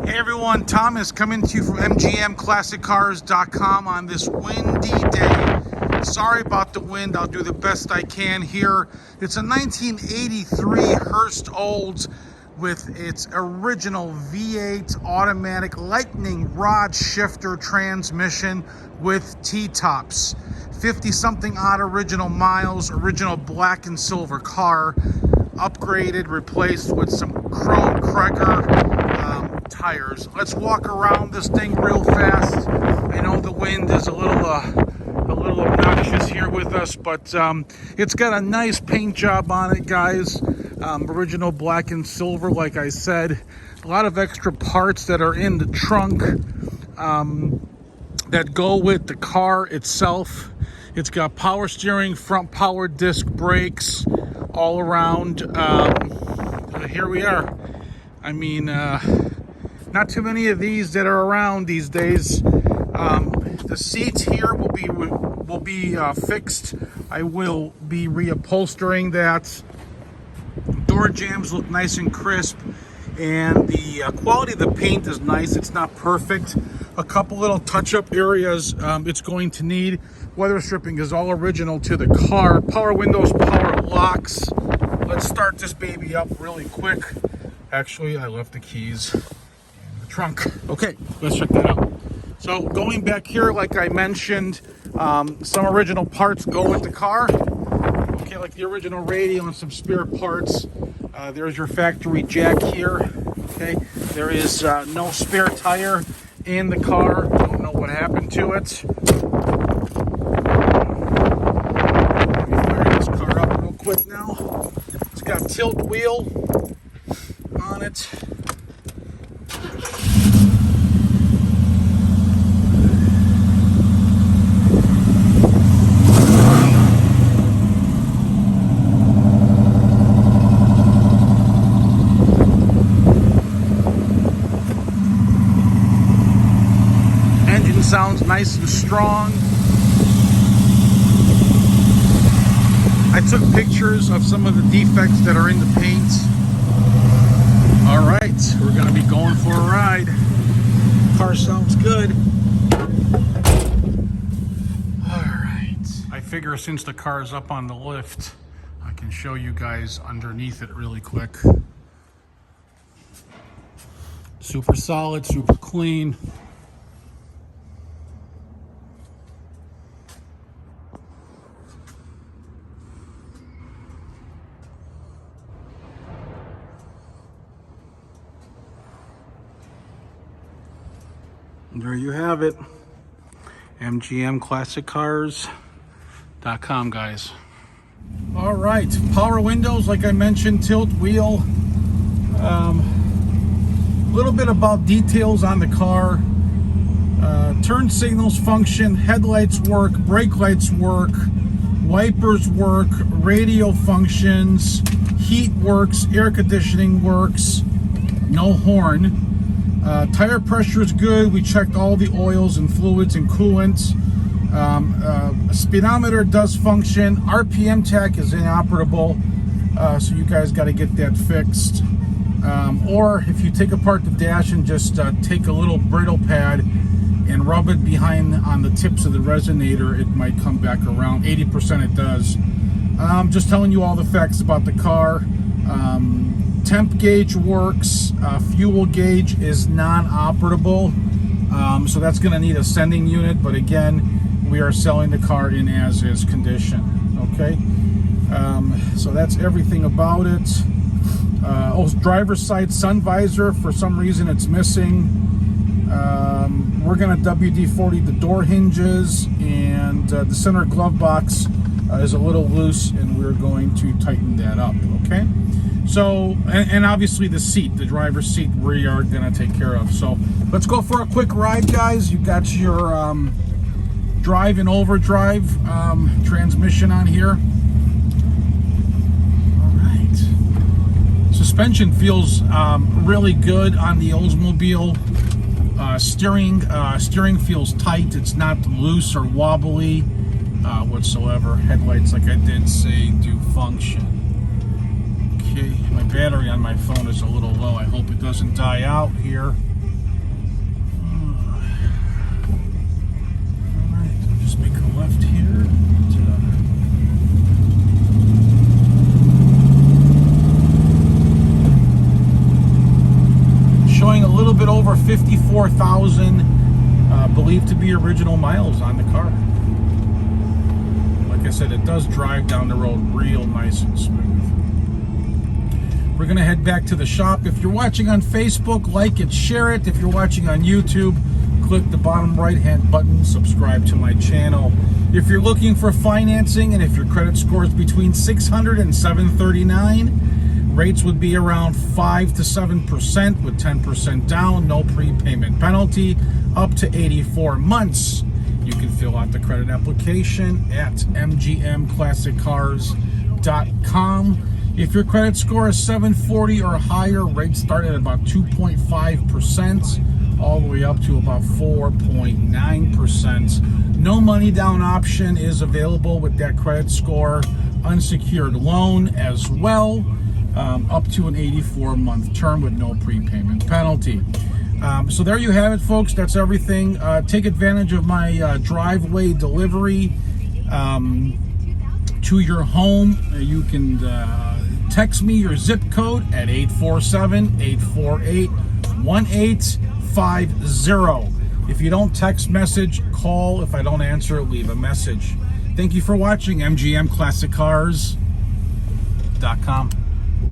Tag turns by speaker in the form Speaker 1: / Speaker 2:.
Speaker 1: Hey everyone, Thomas coming to you from MGMClassicCars.com on this windy day. Sorry about the wind, I'll do the best I can here. It's a 1983 Hurst Olds with its original V8 automatic lightning rod shifter transmission with T-tops. 50-something odd original miles, original black and silver car, upgraded, replaced with some chrome crager tires. Let's walk around this thing real fast. I know the wind is a little obnoxious here with us, but it's got a nice paint job on it, guys. Original black and silver, like I said. A lot of extra parts that are in the trunk that go with the car itself. It's got power steering, front power disc brakes all around. Here we are. I mean, not too many of these that are around these days. The seats here will be fixed. I will be reupholstering that. Door jambs look nice and crisp, and the quality of the paint is nice. It's not perfect. A couple little touch-up areas it's going to need. Weatherstripping is all original to the car. Power windows, power locks. Let's start this baby up really quick. Actually, I left the keys in the trunk. Okay, let's check that out. So going back here, like I mentioned, some original parts go with the car. Okay, like the original radio and some spare parts. There's your factory jack here. Okay, there is no spare tire in the car. Don't know what happened to it. Let me fire this car up real quick now. It's got tilt wheel on it. Engine sounds nice and strong. I took pictures of some of the defects that are in the paint. All right, we're gonna be going for a ride. Car sounds good. All right. I figure since the car is up on the lift, I can show you guys underneath it really quick. Super solid, super clean. There you have it. MGMClassicCars.com, guys. All right, power windows, like I mentioned, tilt wheel. A little bit about details on the car. Turn signals function, headlights work, brake lights work, wipers work, radio functions, heat works, air conditioning works, no horn. Tire pressure is good. We checked all the oils and fluids and coolants. Speedometer does function. RPM tach is inoperable, so you guys got to get that fixed. Or if you take apart the dash and just take a little brittle pad and rub it behind on the tips of the resonator, it might come back around. 80% it does. Just telling you all the facts about the car. Temp gauge works. Fuel gauge is non-operable, so that's going to need a sending unit, but again, we are selling the car in as-is condition. Okay, so that's everything about it. Driver's side sun visor, for some reason it's missing. We're going to WD-40 the door hinges, and the center glove box is a little loose, and we're going to tighten that up. Okay, so and obviously the seat, the driver's seat, we are going to take care of. So let's go for a quick ride, guys. You got your drive and overdrive transmission on here. All right, suspension feels really good on the Oldsmobile. Steering feels tight. It's not loose or wobbly whatsoever. Headlights, like I did say, do function. Okay, my battery on my phone is a little low. I hope it doesn't die out here. showing a little bit over 54,000 believed to be original miles on the car. Like I said, it does drive down the road real nice and smooth. We're going to head back to the shop. If you're watching on Facebook, like it, share it. If you're watching on YouTube, click the bottom right hand button, subscribe to my channel. If you're looking for financing and if your credit score is between 600 and 739, rates would be around 5 to 7% with 10% down, no prepayment penalty, up to 84 months. You can fill out the credit application at mgmclassiccars.com. If your credit score is 740 or higher, rates start at about 2.5%, all the way up to about 4.9%. No money down option is available with that credit score. Unsecured loan as well, up to an 84-month term with no prepayment penalty. So there you have it, folks. That's everything. Take advantage of my driveway delivery to your home. You can text me your zip code at 847-848-1850. If you don't text message, call. If I don't answer, leave a message. Thank you for watching. MGMClassicCars.com.